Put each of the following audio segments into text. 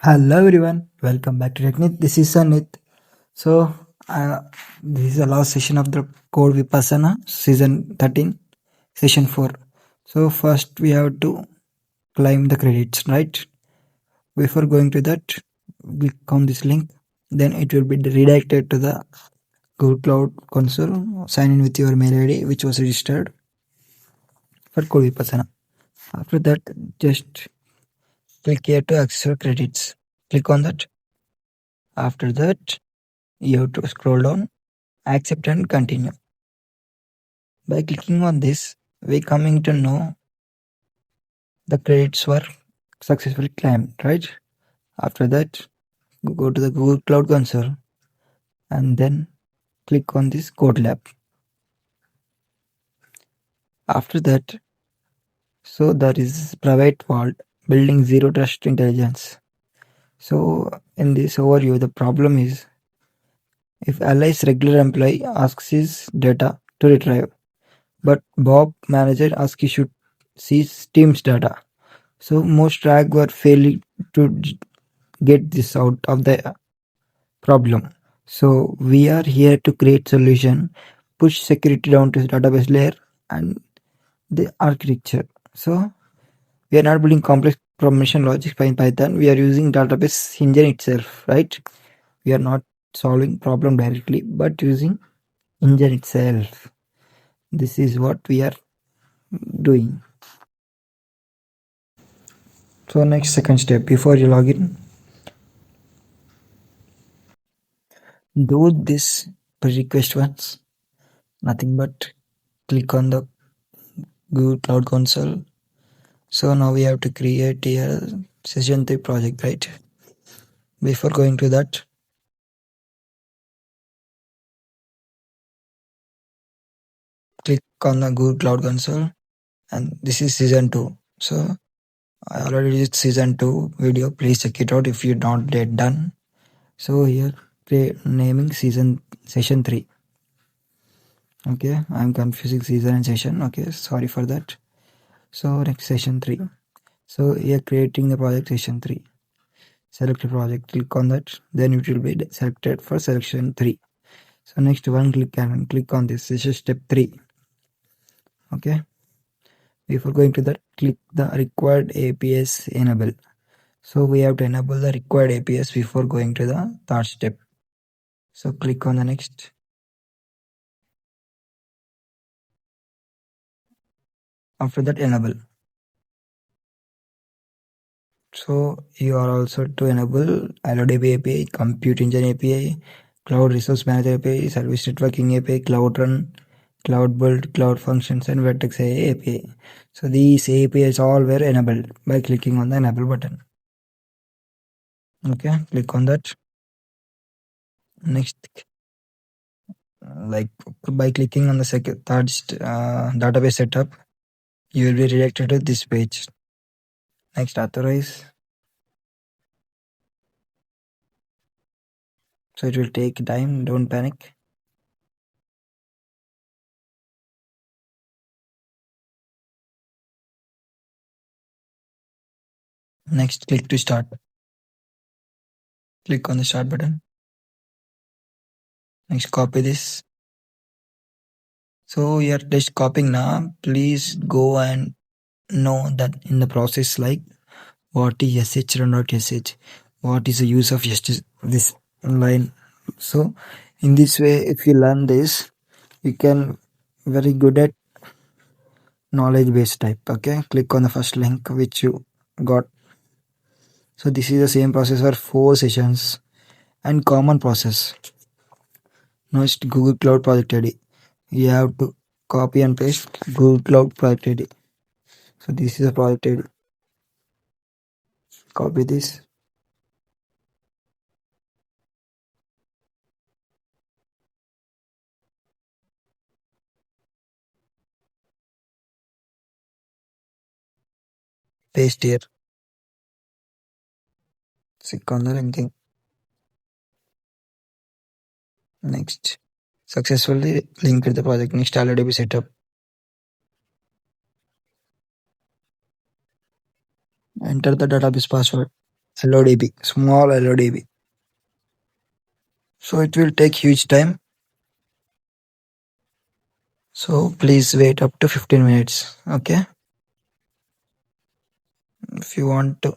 Hello everyone, welcome back to Technit. This is Sanit. So, uh, this is the last session of the Code Vipassana, season 13, session 4. So, first we have to claim the credits, right? Before going to that, click on this link, then it will be redirected to the Google Cloud console. Sign in with your mail ID, which was registered for Code Vipassana. After that, just click here to access your credits. Click on that. After that, you have to scroll down, accept and continue. By clicking on this, we coming to know the credits were successfully claimed, right? After that, go to the Google Cloud Console and then click on this Code Lab. After that, so there is private vault building zero trust intelligence. So in this overview, the problem is if Ally's regular employee asks his data to retrieve, but Bob manager asks he should see Team's data. So most drag were failing to get this out of the problem. So we are here to create solution, push security down to the database layer and the architecture. So we are not building complex permission logic in Python. We are using database engine itself, right? We are not solving problem directly, but using engine itself. This is what we are doing. So next second step, before you log in, do this request once. Nothing but click on the Google Cloud Console. So now we have to create a session 3 project, right? Before going to that, click on the Google Cloud Console and this is season 2. So I already did season 2 video. Please check it out if you're not yet done. So here naming session 3. Okay, I'm confusing season and session. Okay, sorry for that. So next session 3. So here creating the project session 3. Select a project, click on that, then it will be selected for selection 3. So next one click and click on this. This is step 3. Okay. Before going to that, click the required APS enable. So we have to enable the required APS before going to the third step. So click on the next. After that, enable. So you are also to enable AlloyDB API, Compute Engine API, Cloud Resource Manager API, Service Networking API, Cloud Run, Cloud Build, Cloud Functions, and Vertex AI API. So these APIs all were enabled by clicking on the enable button. Okay, click on that. Next, like by clicking on the third database setup, you will be redirected to this page. Next, authorize. So it will take time, don't panic. Next, click to start. Click on the start button. Next, copy this. So you're just copying now. Please go and know that in the process, like what is SH or not SH, what is the use of this line. So in this way, if you learn this, you can very good at knowledge base type. Okay, click on the first link which you got. So this is the same process for 4 sessions and common process. Now it's Google Cloud Project ID. You have to copy and paste Google Cloud Project ID. So this is a project ID. Copy this. Paste here. Click on the linking. Next. Successfully linked the project. Next, AlloyDB setup. Enter the database password. AlloyDB, small AlloyDB. So it will take huge time. So please wait up to 15 minutes. Okay. If you want to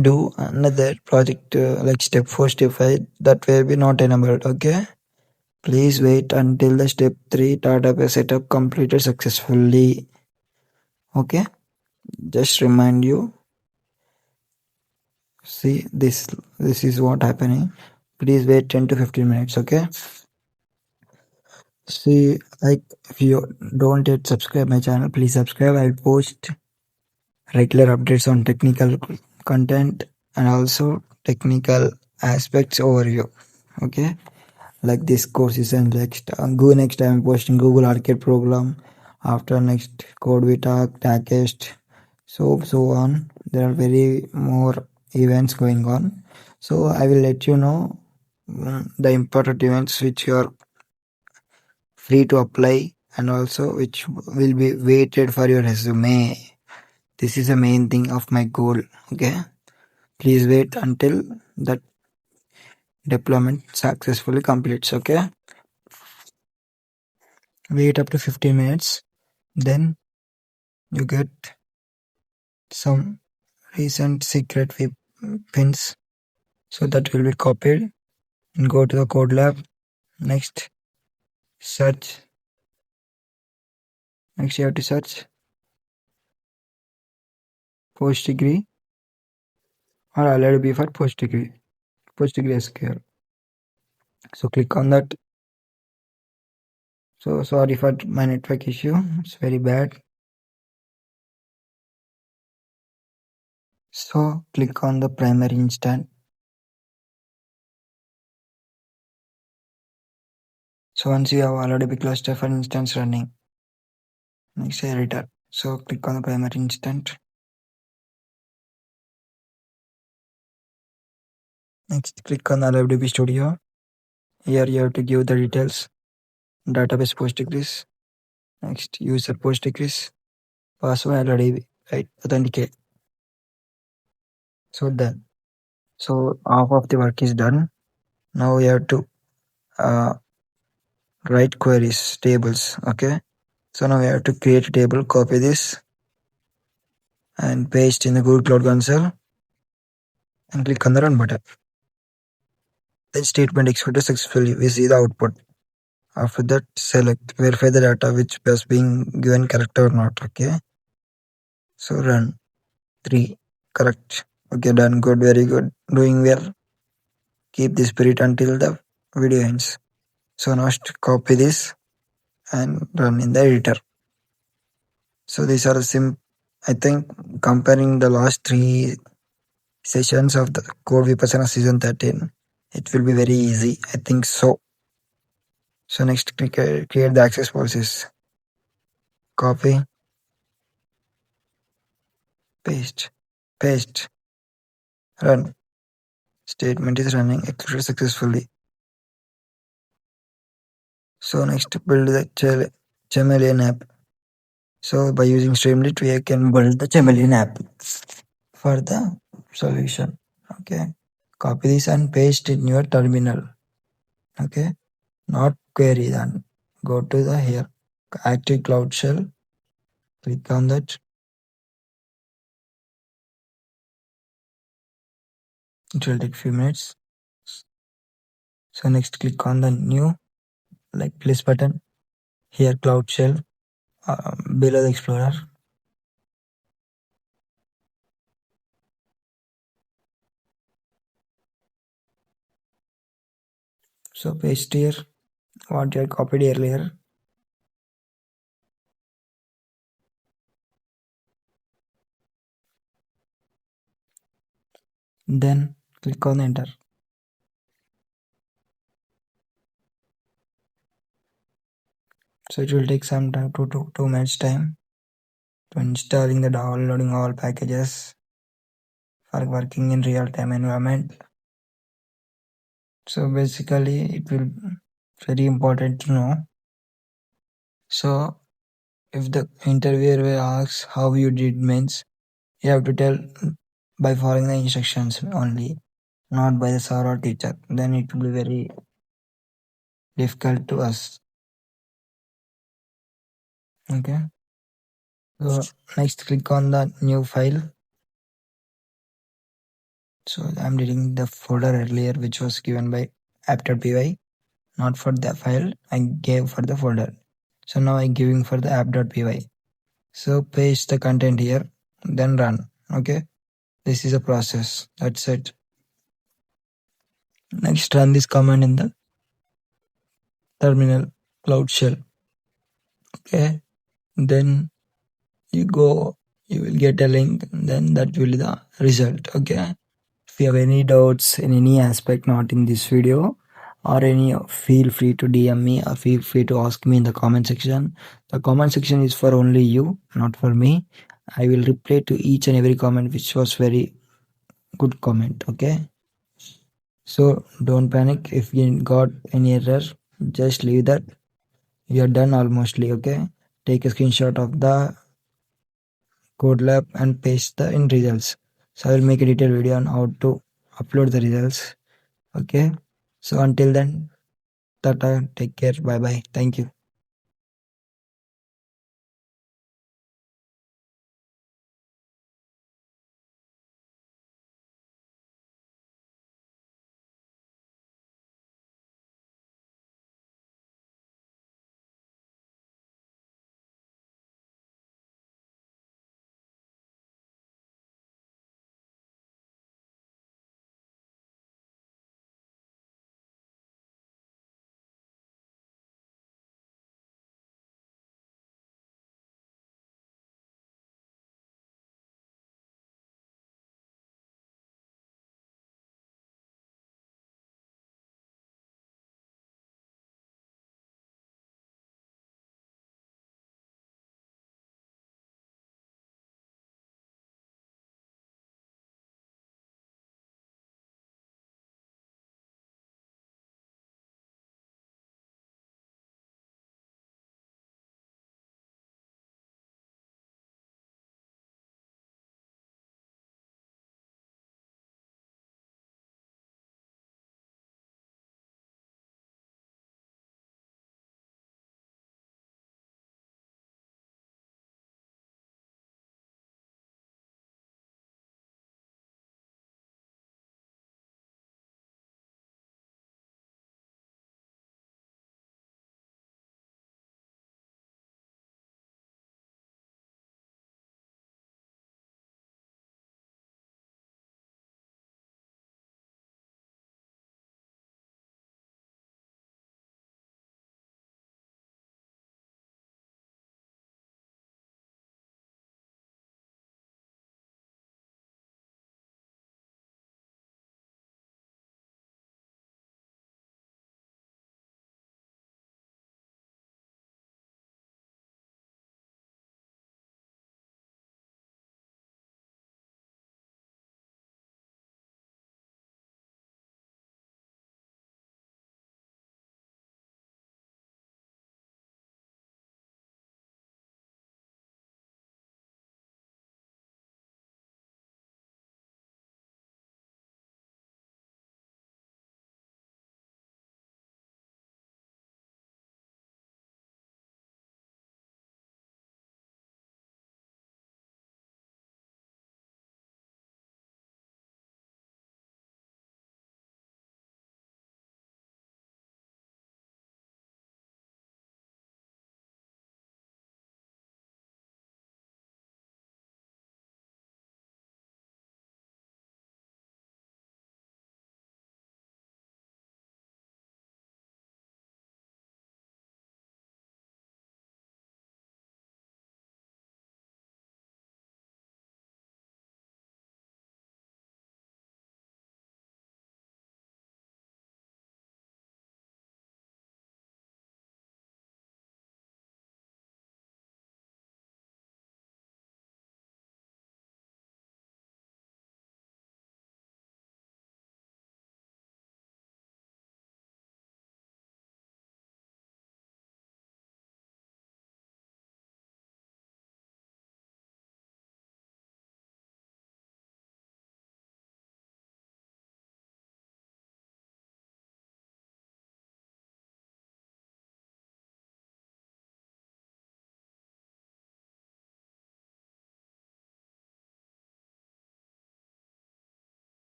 do another project like step 4, step 5, that will be not enabled. Okay. Please wait until the step 3 database setup completed successfully. Okay. Just remind you. See this is what happening. Please wait 10 to 15 minutes. Okay. See, like if you don't yet subscribe my channel, please subscribe. I'll post regular updates on technical content and also technical aspects overview. Okay, like this course is in next. Go next. I'm posting Google Arcade program. After next code we talk, Taggest, so on. There are very more events going on. So I will let you know the important events which you are free to apply and also which will be weighted for your resume. This is the main thing of my goal. Okay, please wait until that deployment successfully completes. Okay, wait up to 15 minutes, then you get some recent secret pins, so that will be copied and go to the code lab. Next, search. Next, you have to search post degree or AlloyDB for post degree SQL. So click on that. So sorry for my network issue, it's very bad. So click on the primary instance. So once you have AlloyDB cluster for instance running, next editor. So click on the primary instance. Next click on AlloyDB Studio. Here you have to give the details. Database Postgres. Next user Postgres. Password AlloyDB. Right, authenticate. So done. So half of the work is done. Now we have to write queries, tables. Okay. So now we have to create a table, copy this and paste in the Google Cloud Console and click on the run button. Then statement executed successfully. We see the output. After that, select, verify the data which was being given correct or not. Okay. So run 3 correct. Okay, done. Good, very good. Doing well. Keep the spirit until the video ends. So now copy this and run in the editor. So these are I think comparing the last 3 sessions of the Code Vipassana season 13, it will be very easy. I think so. So next create the access policies. Copy, paste, run. Statement is running, executed successfully. So next build the Chameleon app. So by using Streamlit, we can build the Chameleon app for the solution. Okay. Copy this and paste in your terminal. Okay. Not query then. Go to the here. Active Cloud Shell. Click on that. It will take few minutes. So next click on the new like place button. Here Cloud Shell. Below the Explorer. So paste here what you had copied earlier. Then click on enter. So it will take some time, 2 minutes time to installing the downloading all packages for working in real-time environment. So basically it will very important to know. So if the interviewer asks how you did means You have to tell by following the instructions only, not by the sir or teacher. Then it will be very difficult to us. Okay. So next click on the new file. So I'm deleting the folder earlier which was given by app.py, not for the file I gave for the folder. So now I'm giving for the app.py. So paste the content here, then run. Okay. This is a process. That's it. Next run this command in the terminal cloud shell. Okay. Then you will get a link, then that will be the result. Okay. If you have any doubts in any aspect not in this video or any, feel free to DM me or feel free to ask me in the comment section. The comment section is for only you, not for me. I will reply to each and every comment which was very good comment. Okay. So don't panic if you got any error, just leave that. You are done almostly. Okay. Take a screenshot of the code lab and paste the in results. So I will make a detailed video on how to upload the results. Okay. So until then, tata, take care, bye bye, thank you.